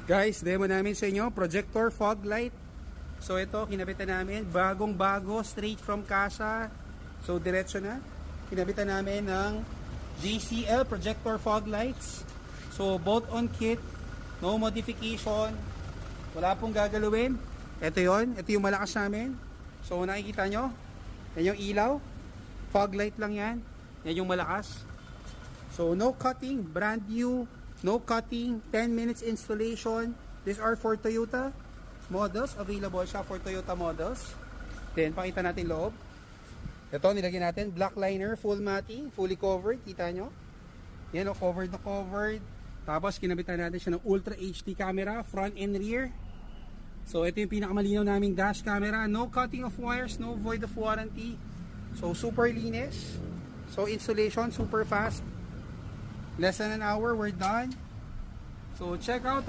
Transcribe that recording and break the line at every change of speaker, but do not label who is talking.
Guys, demo namin sa inyo, projector fog light. So ito, kinabitan namin, bagong bago, straight from casa. So diretso na. Kinabitan namin ng JCL projector fog lights. So bolt on kit, no modification, wala pong gagalawin. Ito yon, ito yung malakas namin. So nakikita nyo, yan yung ilaw, fog light lang yan. Yan yung malakas. So no cutting, brand new, no cutting, 10 minutes installation. These are for Toyota models, available siya for Toyota models. Then pakita natin loob. Ito nilagyan natin black liner, full matting, fully covered, kita nyo. Yan o, covered na covered. Tapos kinabitan natin siya ng Ultra HD camera, front and rear. So ito yung pinakamalinaw naming dash camera, no cutting of wires, no void of warranty. So super linis. So installation super fast. Less than an hour, we're done. So check out